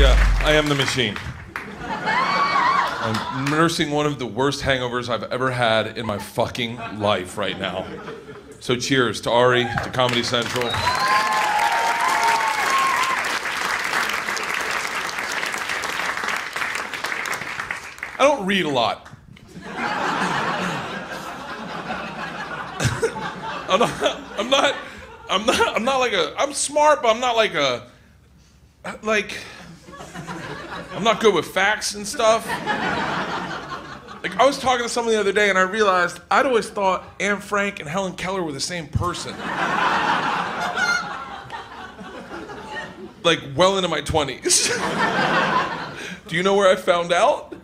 Yeah, I am the machine. I'm nursing one of the worst hangovers I've ever had in my fucking life right now. So cheers to Ari, to Comedy Central. I don't read a lot. I'm not like a, I'm smart, but I'm not like a, I'm not good with facts and stuff. Like, I was talking to someone the other day and I realized I'd always thought Anne Frank and Helen Keller were the same person. Like, well into my 20s. Do you know where I found out?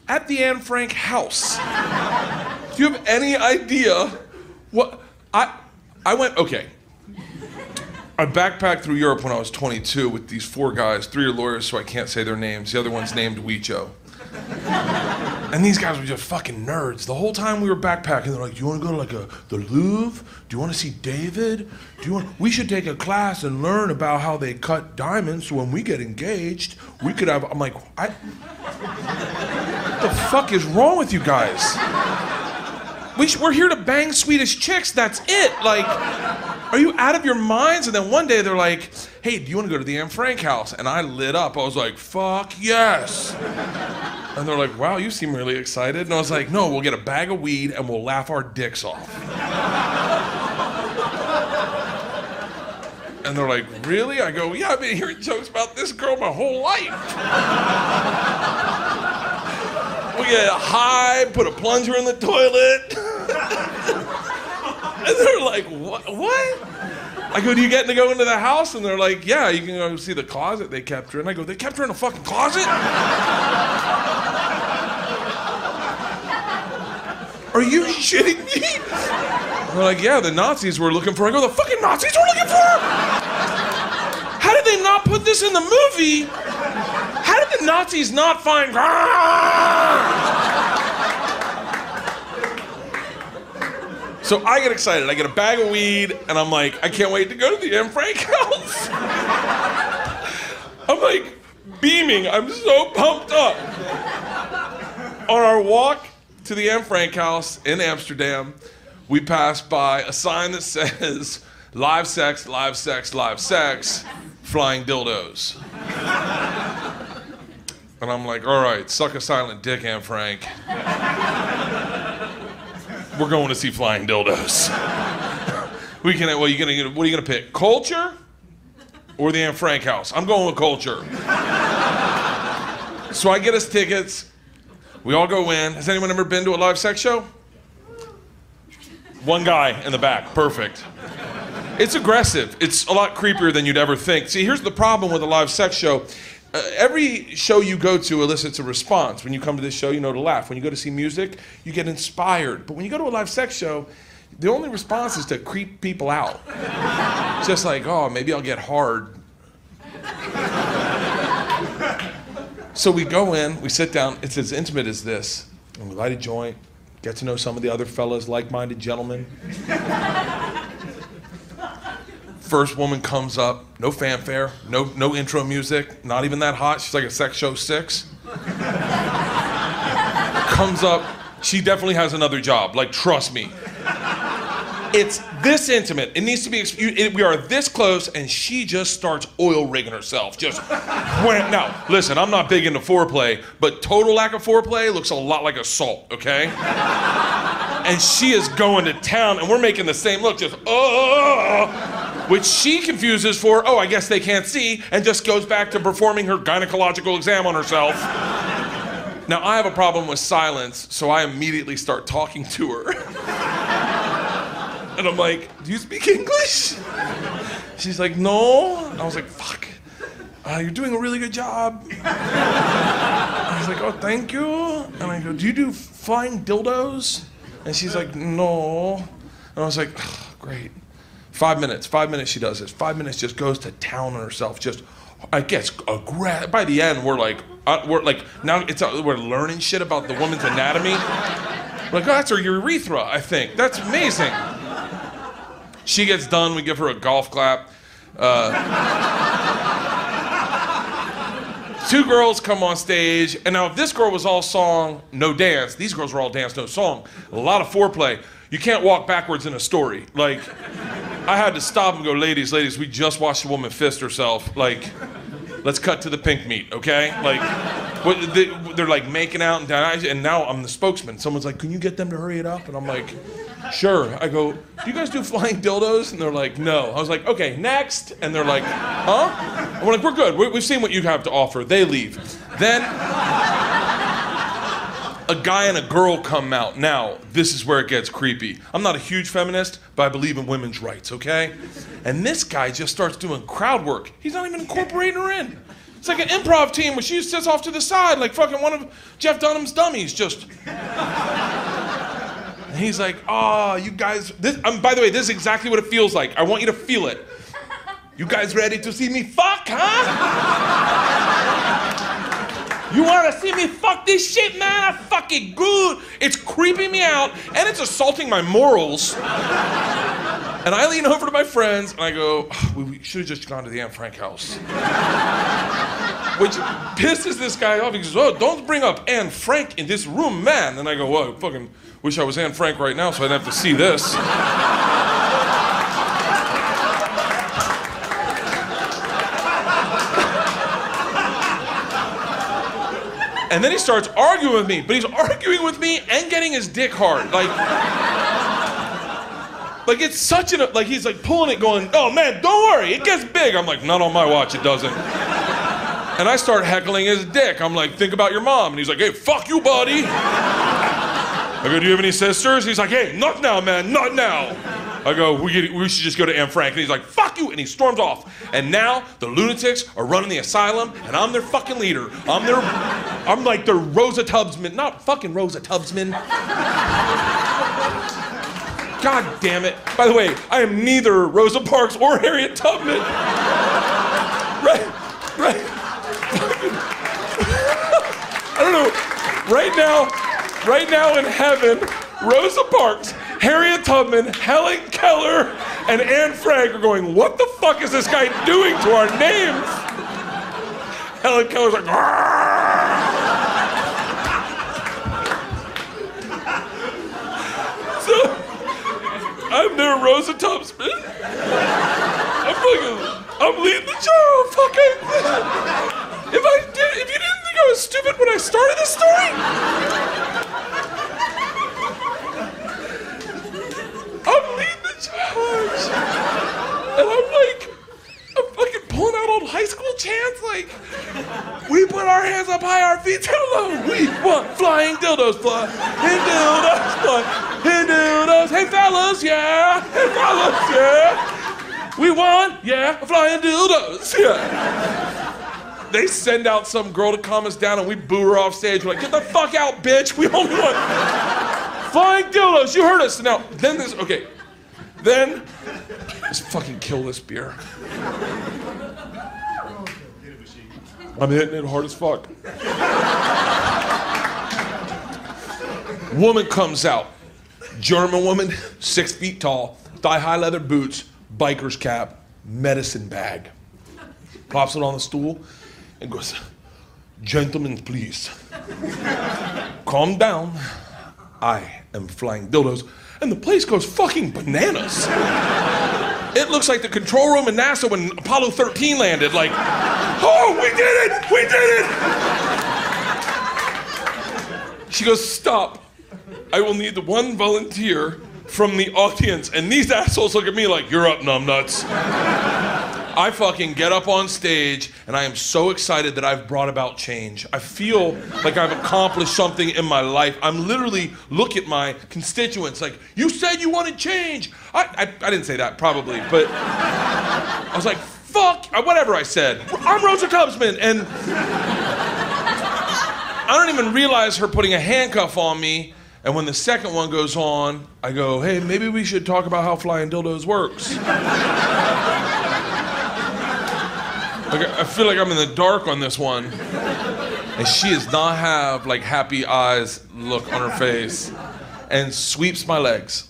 At the Anne Frank house. Do you have any idea what, I went, okay. I backpacked through Europe when I was 22 with these 4 guys. 3 are lawyers, so I can't say their names. The other one's named Weicho. And these guys were just fucking nerds. The whole time we were backpacking, they're like, do you want to go to the Louvre? Do you want to see David? We should take a class and learn about how they cut diamonds so when we get engaged, we could have, I'm like, what the fuck is wrong with you guys? We're here to bang Swedish chicks, that's it. Like, are you out of your minds? And then one day they're like, hey, do you want to go to the Anne Frank house? And I lit up. I was like, fuck yes. And they're like, wow, you seem really excited. And I was like, no, we'll get a bag of weed and we'll laugh our dicks off. And they're like, really? I go, yeah, I've been hearing jokes about this girl my whole life. We get high, put a plunger in the toilet. And they're like, what? I go, do you get to go into the house? And they're like, yeah, you can go see the closet they kept her in. I go, they kept her in a fucking closet? Are you shitting me? They're like, yeah, the Nazis were looking for her. I go, the fucking Nazis were looking for her? How did they not put this in the movie? How did the Nazis not find So I get excited. I get a bag of weed, and I'm like, I can't wait to go to the Anne Frank house. I'm like beaming. I'm so pumped up. On our walk to the Anne Frank house in Amsterdam, we pass by a sign that says, live sex, live sex, live sex, flying dildos. And I'm like, all right, suck a silent dick, Anne Frank. We're going to see flying dildos. What are you gonna pick? Culture or the Anne Frank house? I'm going with culture. So I get us tickets. We all go in. Has anyone ever been to a live sex show? One guy in the back, perfect. It's aggressive. It's a lot creepier than you'd ever think. See, here's the problem with a live sex show. Every show you go to elicits a response. When you come to this show, you know to laugh. When you go to see music, you get inspired. But when you go to a live sex show, the only response is to creep people out. Just like, oh, maybe I'll get hard. So we go in, we sit down, it's as intimate as this, and we light a joint, get to know some of the other fellas, like-minded gentlemen. First woman comes up, no fanfare, no intro music, not even that hot. She's like a sex show 6. Comes up, she definitely has another job, like trust me. It's this intimate, it needs to be, we are this close and she just starts oil rigging herself, just wham. Now, listen, I'm not big into foreplay, but total lack of foreplay looks a lot like assault, okay? And she is going to town and we're making the same look, just, which she confuses for, oh, I guess they can't see, and just goes back to performing her gynecological exam on herself. Now, I have a problem with silence, so I immediately start talking to her. And I'm like, do you speak English? She's like, no. I was like, fuck, you're doing a really good job. I was like, oh, thank you. And I go, do you do flying dildos? And she's like, no. And I was like, oh, great. 5 minutes she does this. 5 minutes just goes to town on herself. Just, I guess, by the end, we're like now we're learning shit about the woman's anatomy. We're like, oh, that's her urethra, I think. That's amazing. She gets done, we give her a golf clap. So 2 girls come on stage, and now if this girl was all song, no dance, these girls were all dance, no song. A lot of foreplay. You can't walk backwards in a story. Like, I had to stop and go, ladies, we just watched a woman fist herself. Like, let's cut to the pink meat, okay? Like, they're like making out and down, and now I'm the spokesman. Someone's like, can you get them to hurry it up? And I'm like, sure. I go, do you guys do flying dildos? And they're like, no. I was like, okay, next. And they're like, huh? I'm like, we're good. We've seen what you have to offer. They leave. Then a guy and a girl come out. Now, this is where it gets creepy. I'm not a huge feminist, but I believe in women's rights, okay? And this guy just starts doing crowd work. He's not even incorporating her in. It's like an improv team where she sits off to the side like fucking one of Jeff Dunham's dummies, just. And he's like, oh, you guys, by the way, this is exactly what it feels like. I want you to feel it. You guys ready to see me fuck, huh? You wanna see me fuck this shit, man? I fuck it good. It's creeping me out, and it's assaulting my morals. And I lean over to my friends, and I go, oh, we should have just gone to the Anne Frank house. Which pisses this guy off. He goes, oh, don't bring up Anne Frank in this room, man. And I go, well, I fucking wish I was Anne Frank right now so I'd have to see this. And then he starts arguing with me, but he's arguing with me and getting his dick hard. Like it's such an, like he's like pulling it going, oh man, don't worry, it gets big. I'm like, not on my watch, it doesn't. And I start heckling his dick. I'm like, think about your mom. And he's like, hey, fuck you, buddy. I go, do you have any sisters? He's like, hey, not now, man, not now. I go, we should just go to Anne Frank. And he's like, fuck you, and he storms off. And now the lunatics are running the asylum, and I'm their fucking leader. I'm like their Rosa Tubbsman, not fucking Rosa Tubbsman. God damn it. By the way, I am neither Rosa Parks or Harriet Tubman. Right. I don't know, right now in heaven, Rosa Parks, Harriet Tubman, Helen Keller, and Anne Frank are going, what the fuck is this guy doing to our names? Helen Keller's like, so, I'm their Rosa Tubbsman. I'm leading the show, fucking. If you didn't think I was stupid when I started this story, I'm leading the charge. And I'm fucking pulling out old high school chants like, we put our hands up high, our feet down low. We want flying dildos, flying dildos, flying dildos. Hey fellas, yeah. Hey fellas, yeah. We want, yeah, flying dildos, yeah. They send out some girl to calm us down and we boo her off stage. We're like, get the fuck out, bitch. We only want flying dildos. You heard us. Now, let's fucking kill this beer. I'm hitting it hard as fuck. Woman comes out. German woman, 6 feet tall, thigh-high leather boots, biker's cap, medicine bag. Pops it on the stool and goes, gentlemen, please. Calm down. I am flying dildos. And the place goes fucking bananas. It looks like the control room in NASA when Apollo 13 landed. Like, oh, we did it! We did it! She goes, stop. I will need the one volunteer from the audience. And these assholes look at me like, you're up, numbnuts. I fucking get up on stage and I am so excited that I've brought about change. I feel like I've accomplished something in my life. I'm literally look at my constituents like, you said you wanted change. I didn't say that probably, but I was like, fuck, whatever I said. I'm Rosa Tubbsman, and I don't even realize her putting a handcuff on me. And when the second one goes on, I go, hey, maybe we should talk about how flying dildos works. Like, I feel like I'm in the dark on this one. And she does not have like happy eyes look on her face. And sweeps my legs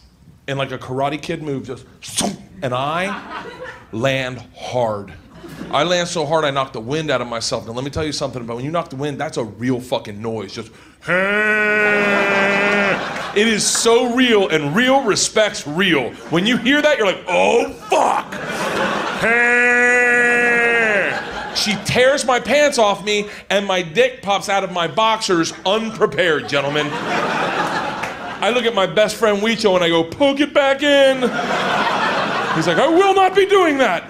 in like a Karate Kid move, just, and I land hard. I land so hard I knock the wind out of myself. Now let me tell you something about when you knock the wind, that's a real fucking noise. Just it is so real, and real respects real. When you hear that, you're like, oh fuck. She tears my pants off me, and my dick pops out of my boxers unprepared, gentlemen. I look at my best friend Weicho and I go, poke it back in. He's like, I will not be doing that.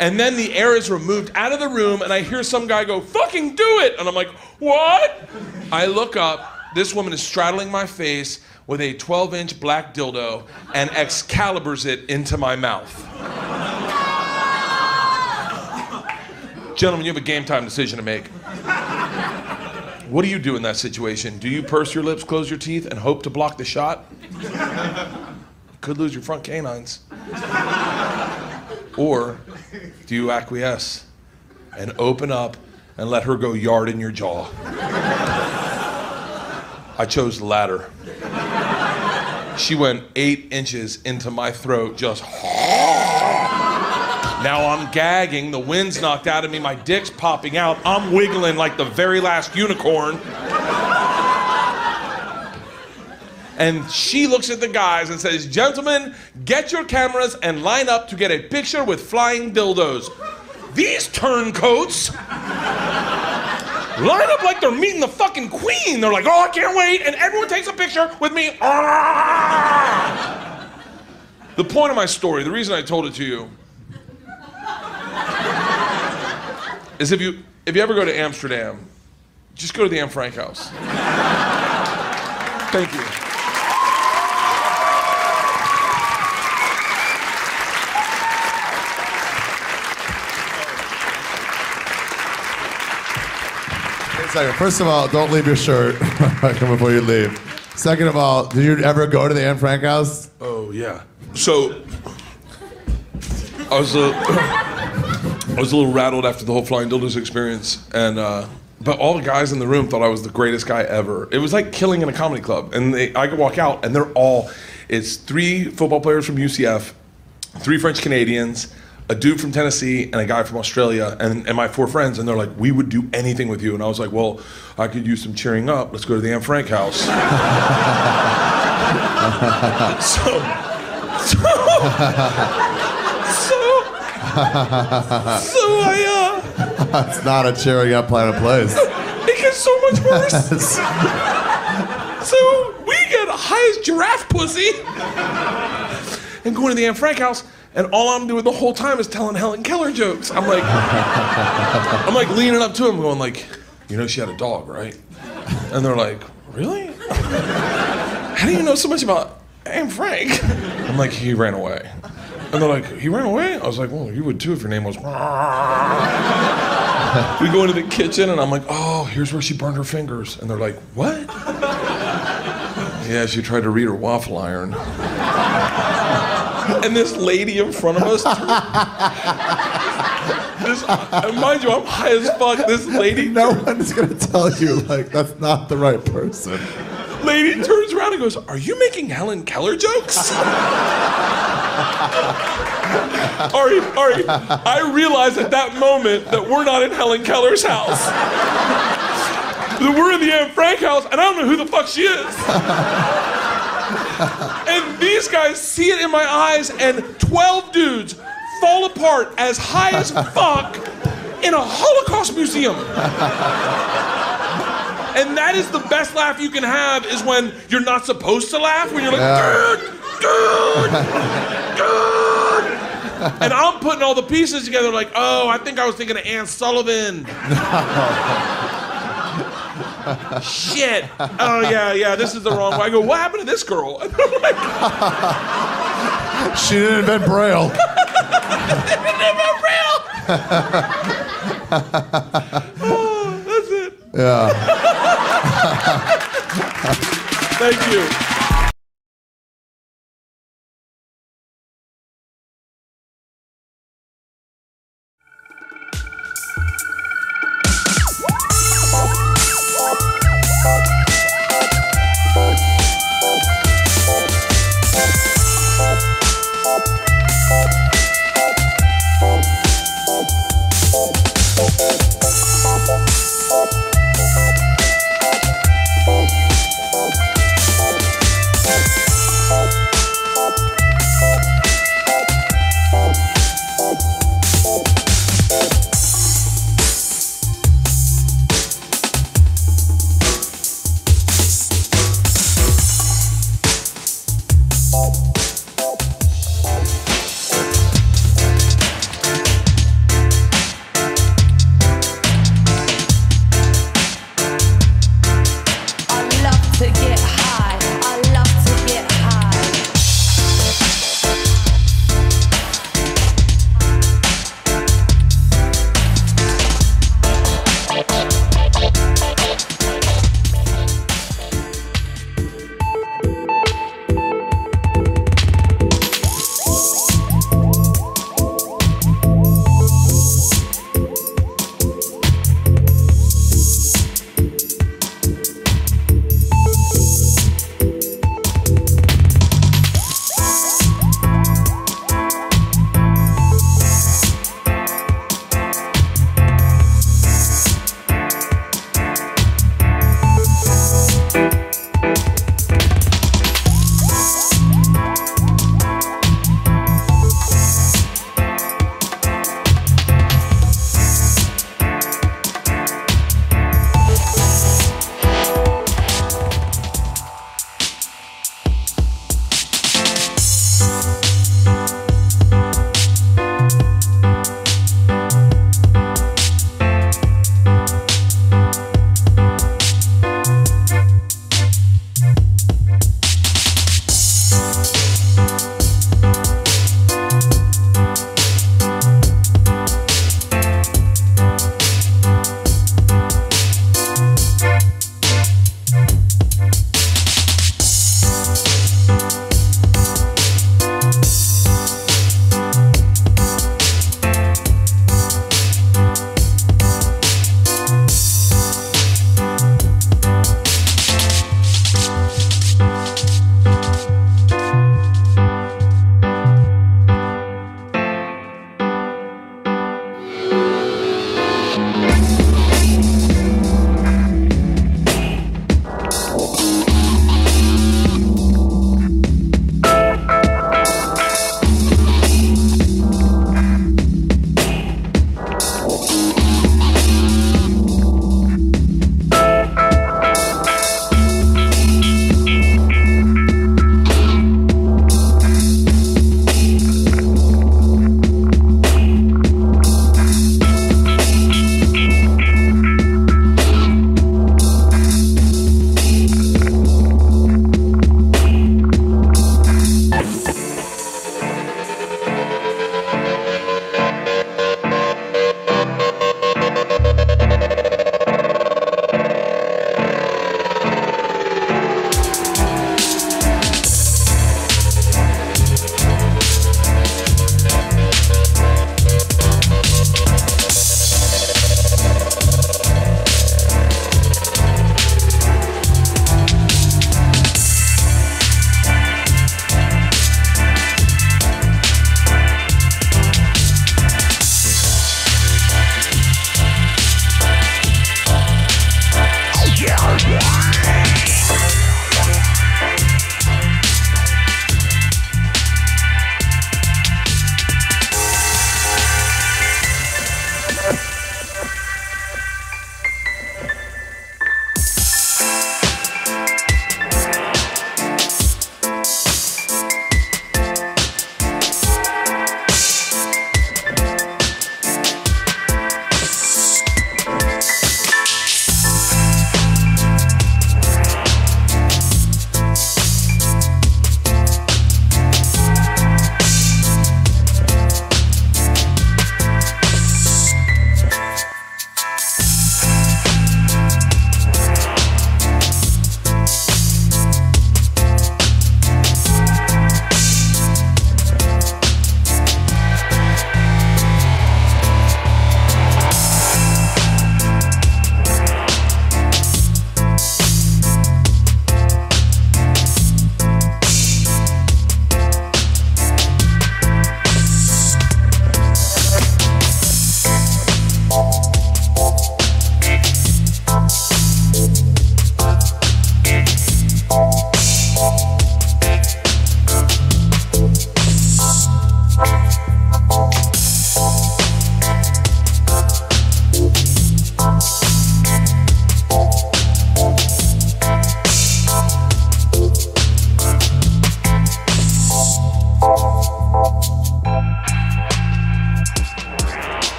And then the air is removed out of the room and I hear some guy go, fucking do it. And I'm like, what? I look up, this woman is straddling my face with a 12-inch black dildo and Excaliburs it into my mouth. Gentlemen, you have a game time decision to make. What do you do in that situation? Do you purse your lips, close your teeth, and hope to block the shot? Could lose your front canines. Or do you acquiesce and open up and let her go yard in your jaw? I chose the latter. She went 8 inches into my throat, just now I'm gagging, the wind's knocked out of me, my dick's popping out, I'm wiggling like the very last unicorn. And she looks at the guys and says, gentlemen, get your cameras and line up to get a picture with flying dildos. These turncoats line up like they're meeting the fucking queen. They're like, oh, I can't wait, and everyone takes a picture with me. The point of my story, the reason I told it to you, is if you ever go to Amsterdam, just go to the Anne Frank house. Thank you. Wait a second. First of all, don't leave your shirt before you leave. Second of all, did you ever go to the Anne Frank house? Oh, yeah. So, I was a little rattled after the whole Flying Dildos experience, and but all the guys in the room thought I was the greatest guy ever. It was like killing in a comedy club, and I could walk out, and it's 3 football players from UCF, 3 French Canadians, a dude from Tennessee, and a guy from Australia, and my 4 friends, and they're like, we would do anything with you, and I was like, well, I could use some cheering up. Let's go to the Anne Frank house. So It's not a cheering up kind of place. It gets so much worse. So we get high as giraffe pussy and going to the Anne Frank house, and all I'm doing the whole time is telling Helen Keller jokes. I'm like leaning up to him going like, you know she had a dog, right? And they're like, really? How do you know so much about Anne Frank? I'm like, he ran away. And they're like, he ran away? I was like, well, you would too if your name was... We go into the kitchen and I'm like, oh, here's where she burned her fingers. And they're like, what? Yeah, she tried to read her waffle iron. And this lady in front of us, and mind you, I'm high as fuck, this lady... No one's gonna tell you, like, that's not the right person. Lady turns around and goes, are you making Helen Keller jokes? Ari, I realize at that moment that we're not in Helen Keller's house. That we're in the Anne Frank house, and I don't know who the fuck she is. And these guys see it in my eyes, and 12 dudes fall apart as high as fuck in a Holocaust museum. And that is the best laugh you can have, is when you're not supposed to laugh, when you're like, dude. And I'm putting all the pieces together like, oh, I think I was thinking of Ann Sullivan. Shit. Oh, yeah, this is the wrong one. I go, what happened to this girl? And I'm like, she didn't invent Braille. Oh, that's it. Yeah. Thank you.